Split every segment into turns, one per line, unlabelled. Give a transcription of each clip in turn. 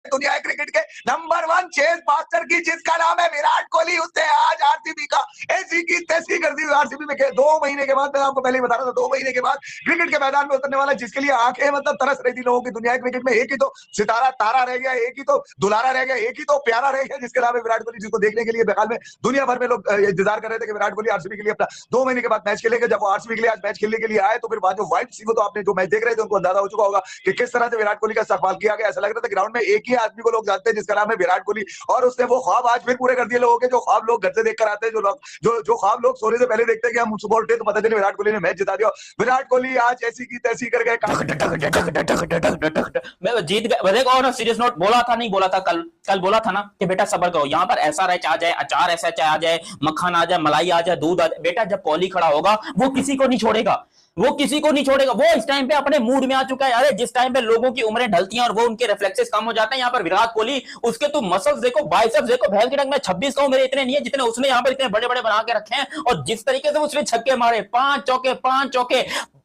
दुनिया क्रिकेट के number 1 chess master की, जिसका नाम है विराट कोहली, उसने आज आरसीबी का ऐसी की तैसी कर दी। आरसीबी में 2 महीने के बाद, मैं आपको पहले ही बता रहा था, 2 महीने के बाद क्रिकेट के मैदान में उतरने वाला, जिसके लिए आंखें मतलब तरस रही थी लोगों की। दुनिया क्रिकेट में एक ही तो सितारा तारा रह गया, एक ही तो दुलारा रह गया, एक ही तो प्यारा रह गया, जिसके नाम है विराट कोहली, जिसको देखने के लिए बंगाल में दुनिया भर में लोग इंतजार कर रहे थे कि विराट कोहली आरसीबी के लिए अपना 2 महीने के बाद मैच खेलेंगे। जब वो आरसीबी के लिए आज मैच खेलने के लिए आए, तो फिर बाद जो वाइब सी, वो तो आपने जो मैच देख रहे थे उनको अंदाजा हो चुका होगा कि किस तरह से विराट कोहली का इस्तेमाल किया गया। ऐसा लग रहा था ग्राउंड में एक ही आदमी को लोग जानते हैं, जिसका नाम है विराट कोहली, और उसने वो ख्वाब आज फिर पूरे कर दिए लोगों के, जो ख्वाब लोग घर से देखकर आते हैं, जो ख्वाब लोग सोने से पहले देखते हैं कि हम सुबह उठे तो पता चले विराट कोहली ने मैच जिता दिया। विराट कोहली आज ऐसी की तैसी कर गए।
मैं जीत गए। देखो ना, सीरियस नोट, बोला था नहीं बोला था, कल बोला था ना कि बेटा सब्र करो, यहाँ पर ऐसा रच आ जाए, अचार ऐसा आ जाए, मक्खन आ जाए, मलाई आ जाए, दूध आ जाए, बेटा जब कोहली खड़ा होगा वो किसी को नहीं छोड़ेगा, वो किसी को नहीं छोड़ेगा। वो इस टाइम पे अपने मूड में आ चुका है। अरे जिस टाइम पे लोगों की उम्रें ढलती हैं और वो उनके रिफ्लेक्सेस कम हो जाते हैं, यहाँ पर विराट कोहली, उसके तो मसल्स देखो, बाइसेप्स देखो, भैंस की टंग में 26 का मेरे इतने नहीं है जितने उसने यहाँ पर इतने बड़े बड़े बना के रखे हैं। और जिस तरीके से उसने छक्के मारे, 5 चौके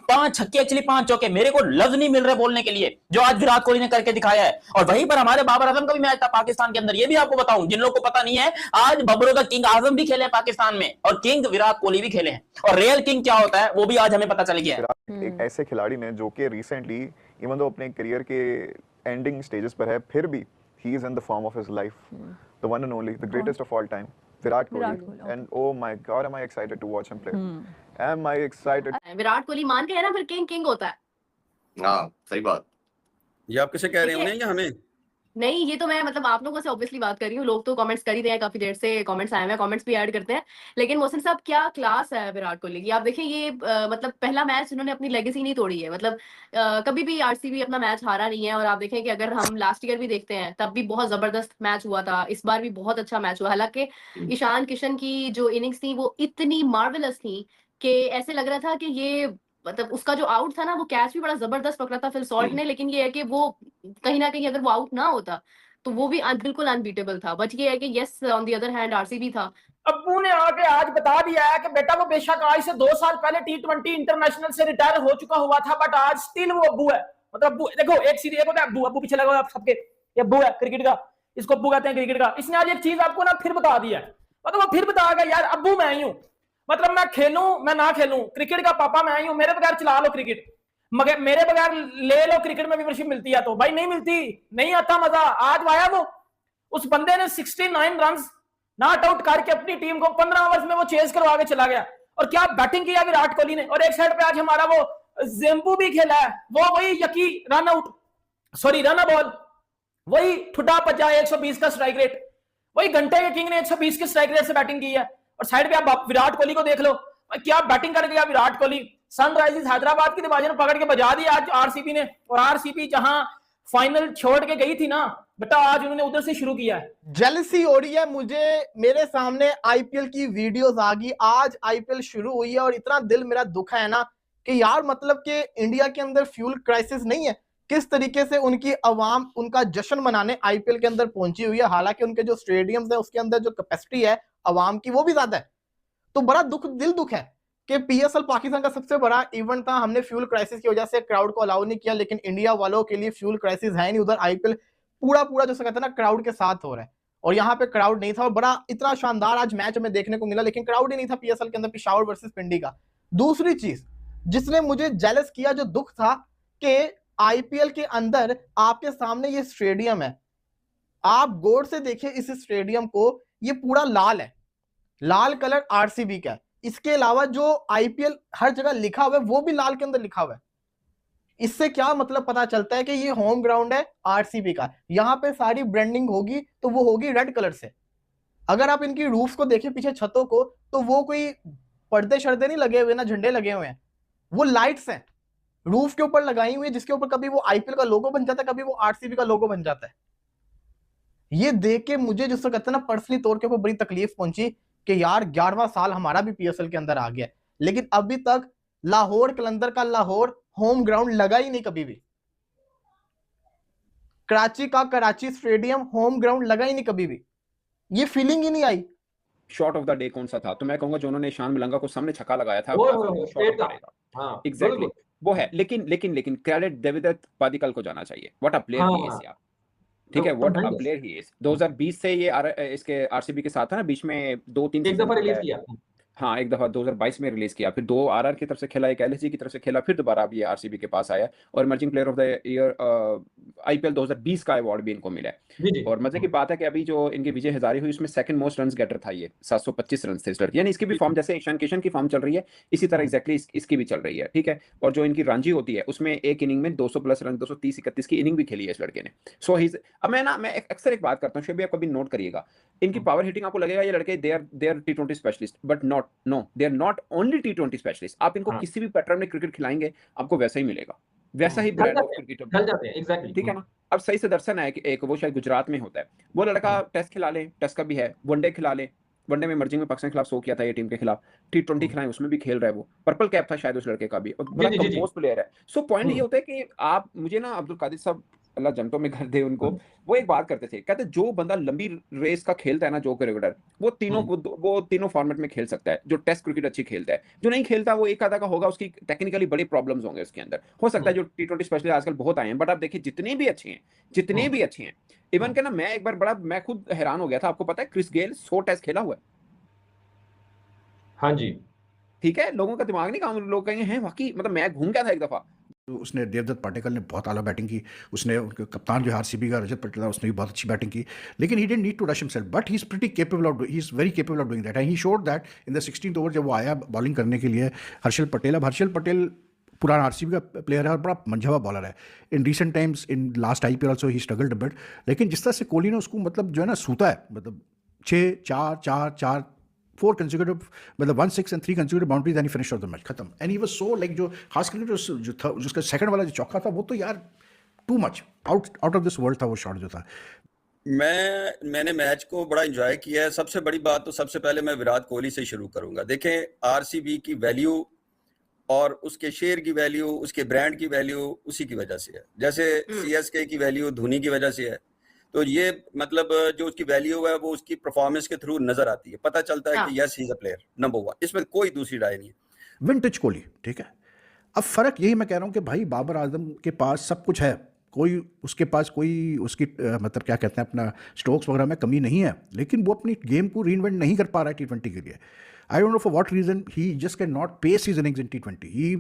5 छक्के, एक्चुअली 5 चौके, मेरे को लफ्ज नहीं मिल रहे बोलने के लिए जो आज विराट कोहली ने करके दिखाया है। और वहीं पर हमारे बाबर आजम का भी मैच था पाकिस्तान के अंदर, ये भी आपको बताऊं, जिन लोगों को पता नहीं है, आज बबरों का किंग आजम भी खेले पाकिस्तान में और किंग विराट कोहली भी खेले हैं, और रियल किंग क्या होता है वो भी आज हमें पता चल गया है।
एक ऐसे खिलाड़ी ने जो कि रिसेंटली इवन दो अपने करियर के एंडिंग स्टेजेस पर है, फिर भी he is in the form of his life, the one and only, the greatest of all time, Virat Kohli. And oh my god, am I excited to watch him play. Am I excited.
Virat Kohli मान के है ना, फिर king होता है।
हाँ, सही बात।
ये आप किसे कह रहे हो या हमें?
नहीं, ये तो मैं मतलब आप लोगों से ऑब्वियसली बात कर रही हूँ। लोग तो कमेंट्स कर ही रहे हैं, काफी देर से कमेंट्स आए हैं, कमेंट्स भी ऐड करते हैं। लेकिन मोहसिन साहब, क्या क्लास है विराट कोहली की। आप देखिए, ये मतलब पहला मैच इन्होंने अपनी लेगेसी नहीं तोड़ी है। मतलब कभी भी आरसीबी अपना मैच हारा नहीं है। और आप देखें कि अगर हम लास्ट ईयर भी देखते हैं, तब भी बहुत जबरदस्त मैच हुआ था, इस बार भी बहुत अच्छा मैच हुआ। हालांकि ईशान किशन की जो इनिंग्स थी वो इतनी मार्वेलस थी कि ऐसे लग रहा था कि ये मतलब उसका जो आउट था ना, वो कैच भी बड़ा जबरदस्त पकड़ा था फिल सॉल्ट ने। लेकिन ये है कि वो कहीं ना कहीं अगर वो आउट ना होता तो वो भी बिल्कुल अनबीटेबल था। बट ये है कि yes, on the other hand RCB था।
अब्बू ने आके आज बता दिया है कि बेटा वो बेशक आज से 2 साल पहले T20 इंटरनेशनल से रिटायर हो चुका हुआ था, बट आज स्टिल वो अब्बू है। मतलब अब्बू देखो, एक सीरीज होता है अब्बू पीछे लगा आप सबके, ये अब्बू है क्रिकेट का, इसको अब्बू कहते हैं क्रिकेट का। इसने आज एक चीज आपको ना फिर बता दिया है, मतलब वो फिर बता गया यार अब्बू मैं ही हूं। मतलब मैं खेलूं मैं ना खेलूं, क्रिकेट का पापा मैं ही हूं, मेरे बगैर चला लो क्रिकेट, मगर मेरे बगैर ले लो क्रिकेट में मेंबरशिप मिलती है तो भाई नहीं मिलती, नहीं आता मजा। आज आया वो, उस बंदे ने 69 रन नॉट आउट करके अपनी टीम को 15 ओवर्स में वो चेज करवा के चला गया। और क्या बैटिंग किया विराट कोहली ने। और एक साइड पे आज हमारा वो जेम्बू भी खेला है, वो वही यकी run out, sorry run ball, वही ठुडा पजा 120 का स्ट्राइक रेट, वही घंटे के किंग ने 120 के स्ट्राइक रेट से बैटिंग की है। और साइड पे आप विराट कोहली को देख लो, क्या बैटिंग कर गया विराट कोहली। सनराइजर्स हैदराबाद की डिवीजन पकड़ के बजा दी आज आरसीबी ने। और आरसीबी जहां फाइनल छोड़ के गई थी ना बेटा, आज उन्होंने उधर से शुरू किया है।
जेलसी हो रही है मुझे, मेरे सामने आईपीएल की वीडियोस आ गई, आज आईपीएल शुरू हुई है और इतना दिल मेरा दुखा है ना कि यार मतलब कि इंडिया के अंदर फ्यूल क्राइसिस नहीं है, किस तरीके से उनकी अवाम उनका जश्न मनाने आईपीएल के अंदर पहुंची हुई है। हालांकि उनके जो स्टेडियम्स है उसके अंदर जो कैपेसिटी है अवाम की वो भी ज्यादा है। तो बड़ा दिल दुख है कि पीएसएल पाकिस्तान का सबसे बड़ा इवेंट था, हमने फ्यूल क्राइसिस की वजह से क्राउड को अलाउ नहीं किया, लेकिन इंडिया वालों के लिए फ्यूल क्राइसिस है नहीं। उधर आईपीएल पूरा जो कहते हैं ना क्राउड के साथ हो रहा है और यहाँ पे क्राउड नहीं था। और बड़ा इतना शानदार आज मैच हमें देखने को मिला, लेकिन क्राउड ही नहीं था पीएसएल के अंदर, पेशावर वर्सेस पिंडी का। दूसरी चीज जिसने मुझे जेलस किया, जो दुख था कि आईपीएल के अंदर आपके सामने ये स्टेडियम है, आप गौर से देखिए इस स्टेडियम को, ये पूरा लाल है, लाल कलर आरसीबी का है। इसके अलावा जो आईपीएल हर जगह लिखा हुआ है वो भी लाल के अंदर लिखा हुआ है। इससे क्या मतलब पता चलता है कि ये होम ग्राउंड है आरसीबी का। यहां पे सारी ब्रांडिंग होगी तो वो होगी रेड कलर से। अगर आप इनकी रूफ्स को देखें पीछे छतों को, तो वो कोई पर्दे शर्दे नहीं लगे हुए ना झंडे लगे हुए हैं, वो लाइट्स हैं रूफ के ऊपर लगाई हुई, जिसके ऊपर कभी वो आईपीएल का लोगो बन जाता है, कभी वो आरसीबी का लोगो बन जाता है। ये देख के मुझे जिसको कहते हैं ना पर्सनली तौर के ऊपर बड़ी तकलीफ पहुंची कि यार 11वां साल हमारा भी पीएसएल के अंदर आ गया, लेकिन अभी तक लाहौर कलंदर का लाहौर होम ग्राउंड लगा ही नहीं कभी भी। कराची का कराची स्टेडियम होम ग्राउंड लगा ही नहीं कभी भी, ये फीलिंग ही नहीं आई।
शॉट ऑफ द डे कौन सा था? तो मैं कहूंगा जो उन्होंने ईशान मलंगा को सामने छक्का लगाया था
हाँ,
एग्जैक्टली वो है। लेकिन क्रेडिट देवदत्त पादिक्कल को जाना चाहिए। What a player he is यार। ठीक है,
तो
what a
nice.
Player he is. 2020 से ये इसके आरसीबी के साथ था ना, बीच में 2-3
एक
सीजन
दफा रिलीज
खेला है।
किया।
हाँ, एक दफा 2022 में रिलीज किया, फिर 2 आरआर की तरफ से खेला, एक एलएसजी की तरफ से खेला, फिर दोबारा अब ये आरसीबी के पास आया और emerging player of the year IPL 2020 का अवार्ड भी इनको मिला है।
जी जी।
और मजे की बात है कि अभी जो इनकी विजय हजारी हुई उसमें सेकंड मोस्ट रन गेटर था ये, 725 रन थे इस लड़के। यानी इसकी भी फॉर्म जैसे ईशान किशन की फॉर्म चल रही है इसी तरह एग्जैक्टली इसकी भी चल रही है, ठीक है। और जो इनकी रणजी होती है उसमें एक इनिंग में 200 प्लस रन, 230-31 की इनिंग भी खेली है इस लड़के ने। सो ही अब मैं अक्सर एक बात करता हूँ, शेबी आप कभी नोट करिएगा, इनकी पावर हिटिंग आपको लगेगा ये लड़के they are T20 specialist, but they are not only T20 specialist. आप इनको
हाँ।
किसी भी पैटर्न में क्रिकेट खिलाएंगे आपको वैसा ही मिलेगा, वैसा ही
ढल
ब्रांड ऑफ
जाते हैं,
क्रिकेट,
ढल जाते हैं, एग्जैक्टली।
ठीक है ना। अब सही से दर्शन है कि एक वो शायद गुजरात में होता है, वो लड़का टेस्ट खिला ले, टेस्ट का भी है, वनडे खिला ले, वनडे में इमर्जिंग में पाकिस्तान के खिलाफ 100 किया था ये टीम के खिलाफ, टी20 खिलाए उसमें भी खेल रहा है, वो पर्पल कैप था शायद उस लड़के का भी, और बड़ा
जी, जी, जी, जी।
कंपोज प्लेयर है। सो पॉइंट ये
हम्म।
होता है कि आप मुझे ना अब्दुल कादिर साहब अल्लाह जन्नतों में घर दे उनको, वो एक बात करते थे, कहते जो बंदा लंबी रेस का खेलता है ना, जो क्रिकेटर वो तीनों फॉर्मेट में खेल सकता है। जो टेस्ट क्रिकेट अच्छी खेलता है, जो नहीं खेलता वो एक आधा का होगा, उसकी टेक्निकली बड़ी प्रॉब्लम्स होंगे उसके अंदर, हो सकता है। जो टी20 स्पेशलिस्ट आजकल बहुत आए हैं, बट आप देखिए जितने भी अच्छे हैं, इवन के ना मैं एक बार मैं खुद हैरान हो गया था, आपको पता है क्रिस गेल 100 टेस्ट खेला हुआ है।
हाँ जी।
ठीक है, लोगों का दिमाग नहीं काम, लोग कहेंगे हैं वाकई, मतलब मैं घूम गया था एक दफा।
उसने देवदत्त पाटेकर ने बहुत आला बैटिंग की, उसने उनके कप्तान जो आरसीबी का रजत पटेल था उसने भी बहुत अच्छी बैटिंग की, लेकिन he didn't need to rush himself, but he is pretty capable of, he is very capable of doing that, and he showed that in the 16th over जब वो आया बॉलिंग करने के लिए हर्षल पटेल। अब हर्षल पटेल पुराना आरसीबी का प्लेयर है और बड़ा मंझावा बॉलर है। In recent times in last IPL also he struggled a bit, लेकिन जिस तरह से कोहली ने उसको मतलब जो है ना सूता है, मतलब 6-4-4-4 4 consecutive, मतलब 1-6 and 3 consecutive boundaries, and he finished off the match, खत्म। And he was so like जो खास करके जो था जिसका सेकंड वाला जो चौका था वो तो यार too much out of this world था वो शॉट जो था।
मैंने मैच को बड़ा एंजॉय किया है। सबसे बड़ी बात तो सबसे पहले मैं विराट कोहली से शुरू करूंगा। देखें, आरसीबी की वैल्यू और उसके शेयर की वैल्यू, उसके ब्रांड की वैल्यू उसी की वजह से है, जैसे सीएसके की वैल्यू धोनी की वजह से है। तो ये मतलब जो उसकी वैल्यू है वो उसकी परफॉर्मेंस के थ्रू नजर आती है, पता चलता है कि yes he is a player number 1, इसमें कोई दूसरी राय नहीं है।
विंटेज कोहली, ठीक है। अब फर्क यही मैं कह रहा हूँ कि भाई बाबर आजम के पास सब कुछ है, कोई उसके पास कोई उसकी मतलब क्या कहते हैं अपना स्ट्रोक्स वगैरह में कमी नहीं है, लेकिन वो अपनी गेम को रीइन्वेंट नहीं कर पा रहा है टी20 के लिए। I don't know for what reason, he just can not pace his innings in टी20। ही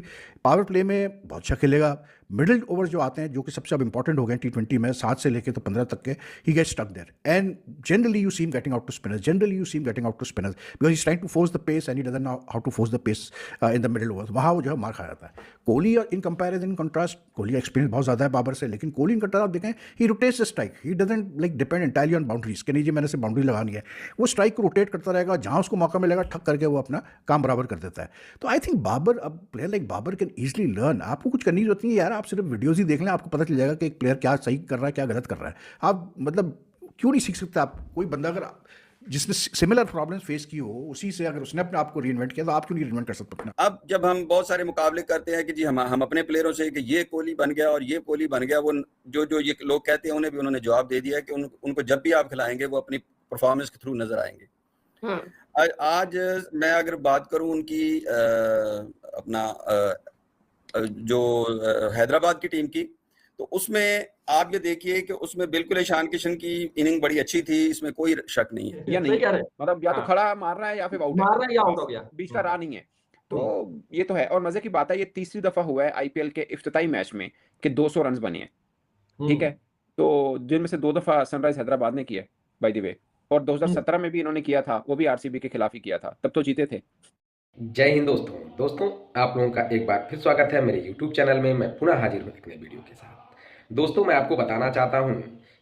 पावर प्ले में बहुत अच्छा खेलेगा, मिडिल ओवर जो आते हैं जो कि सबसे अब इंपॉर्टेंट हो गए टी20 में 7 से लेके तो 15 तक के, he gets stuck there and generally you see him getting out to spinners, because he is trying to force the pace and he doesn't know how to force the pace in the middle over, वहाँ वो जो है मार खा जाता है। Kohli in comparison, in contrast, Kohli का experience बहुत ज़्यादा है बाबर से, लेकिन कोहली इन कंट्रास्ट आप देखें he rotates the strike, he doesn't like depend entirely on boundaries के, नहीं जी मैंने से बाउंड्री लगानी है, वो स्ट्राइक को रोटेट करता रहेगा, जहाँ उसको मौका मिलेगा ठक करके वो अपना काम बराबर कर देता है। तो आई थिंक बाबर, अब player like Babar can easily learn, आपको कुछ करनी जरूरत नहीं है यार, आप सिर्फ वीडियोज ही देख लें, आपको पता चल जाएगा कि एक प्लेयर क्या सही कर रहा है क्या गलत कर रहा है। आप मतलब क्यों नहीं सीख सकते आप? कोई बंदा अगर जिसने सिमिलर प्रॉब्लम्स फेस की हो, उसी से अगर उसने अपने आप को रीइन्वेंट किया तो आप क्यों नहीं रीइन्वेंट कर सकते अपना?
अब जब हम बहुत सारे मुकाबले करते हैं कि जी हम अपने प्लेयरों से कि ये कोहली बन गया और ये कोहली बन गया, वो जो ये लोग कहते हैं उन्हें भी उन्होंने जवाब दे दिया कि उनको जब भी आप खिलाएंगे वो अपनी परफॉर्मेंस के थ्रू नजर आएंगे। आज मैं अगर बात करूं उनकी अपना जो हैदराबाद की टीम की, तो उसमें आप ये देखिए कि उसमें बिल्कुल ईशान किशन की इनिंग बड़ी अच्छी थी, इसमें कोई शक नहीं है।
या नहीं मतलब या तो खड़ा मार रहा है या फिर आउट
मार रहा है या आउट हो गया,
बीच का राह नहीं है। तो ये तो है। और मजे की बात है, ये तीसरी दफा हुआ है आईपीएल के इफ्तिताई मैच में कि 200 रन बने हैं, ठीक है। तो जिनमें से 2 दफा सनराइज हैदराबाद ने किया बाय द वे, और 2017 में भी इन्होंने किया था, वो भी आरसीबी के खिलाफ ही किया था, तब तो जीते थे।
जय हिंद दोस्तों, आप लोगों का एक बार फिर स्वागत है मेरे YouTube चैनल में। मैं पुनः हाजिर हूँ एक नए वीडियो के साथ। दोस्तों, मैं आपको बताना चाहता हूँ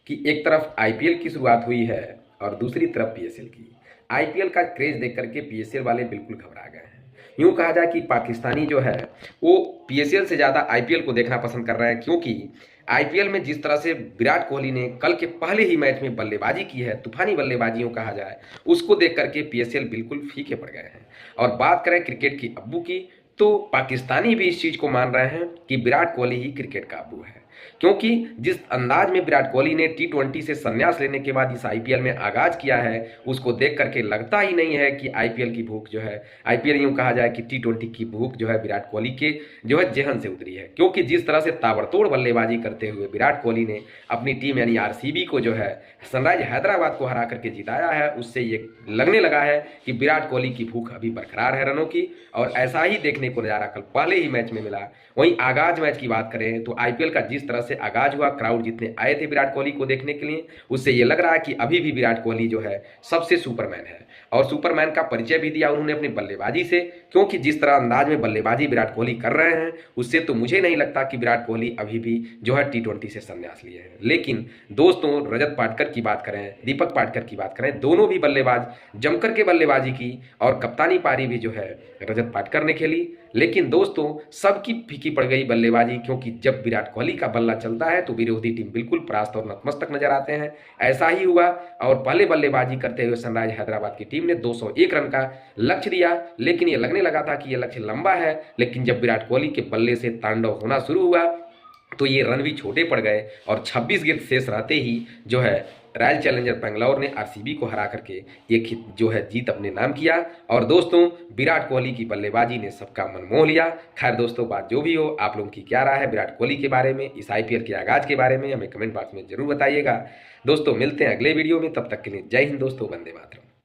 कि एक तरफ आईपीएल की शुरुआत हुई है और दूसरी तरफ पीएसएल की। आईपीएल का क्रेज देख करके पीएसएल वाले बिल्कुल घबरा गए हैं। यूँ कहा जाए कि पाकिस्तानी जो है वो पीएसएल से ज़्यादा आईपीएल को देखना पसंद कर रहे हैं, क्योंकि आईपीएल में जिस तरह से विराट कोहली ने कल के पहले ही मैच में बल्लेबाजी की है, तूफानी बल्लेबाजियों कहा जाए, उसको देख करके पीएसएल बिल्कुल फीके पड़ गए हैं। और बात करें क्रिकेट की अब्बू की, तो पाकिस्तानी भी इस चीज़ को मान रहे हैं कि विराट कोहली ही क्रिकेट का अब्बू है। क्योंकि जिस अंदाज में विराट कोहली ने T20 से संन्यास लेने के बाद इस आईपीएल में आगाज किया है, उसको देख करके लगता ही नहीं है कि आईपीएल की भूख जो है, आईपीएल यूं कहा जाए कि T20 की भूख जो है विराट कोहली के जो है जेहन से उतरी है। क्योंकि जिस तरह से ताबड़तोड़ बल्लेबाजी करते हुए विराट कोहली ने अपनी टीम यानी आरसीबी को जो है सनराइज हैदराबाद को हरा करके जिताया है, उससे ये लगने लगा है कि विराट कोहली की भूख अभी बरकरार है रनों की। और ऐसा ही देखने को नजारा कल पहले ही मैच में मिला। वहीं आगाज मैच की बात करें तो आईपीएल का जिस तरह से आगाज हुआ, क्राउड जितने आए थे विराट कोहली को देखने के लिए, उससे ये लग रहा है कि अभी भी विराट कोहली जो है सबसे सुपरमैन है। और सुपरमैन का परिचय भी दिया उन्होंने अपनी बल्लेबाजी से, क्योंकि जिस तरह अंदाज में बल्लेबाजी विराट कोहली कर रहे हैं, उससे तो मुझे नहीं लगता कि विराट कोहली अभी भी जो है T20 से संन्यास लिए हैं। लेकिन दोस्तों, रजत पाटकर की बात करें, दीपक पाटकर की बात करें, दोनों भी बल्लेबाज जमकर के बल्लेबाजी की और कप्तानी पारी भी जो है रजत पाटकर ने खेली। लेकिन दोस्तों, सबकी फीकी पड़ गई बल्लेबाजी, क्योंकि जब विराट कोहली का बल्ला चलता है तो विरोधी टीम बिल्कुल परास्त और नतमस्तक नजर आते हैं। ऐसा ही हुआ और पहले बल्लेबाजी करते हुए सनराइज हैदराबाद की टीम ने 201 रन का लक्ष्य दिया, लेकिन ये लगने लगा था कि ये लक्ष्य लंबा है। लेकिन जब विराट कोहली के बल्ले से तांडव होना शुरू हुआ तो ये रन भी छोटे पड़ गए और 26 गेंद शेष रहते ही जो है रॉयल चैलेंजर बेंगलौर ने आरसीबी को हरा करके एक जो है जीत अपने नाम किया। और दोस्तों, विराट कोहली की बल्लेबाजी ने सबका मन मोह लिया। खैर दोस्तों, बात जो भी हो, आप लोगों की क्या राय है विराट कोहली के बारे में, इस आईपीएल के आगाज के बारे में, हमें कमेंट बॉक्स में जरूर बताइएगा। दोस्तों, मिलते हैं अगले वीडियो में, तब तक के लिए जय हिंद दोस्तों, वंदे मातरम।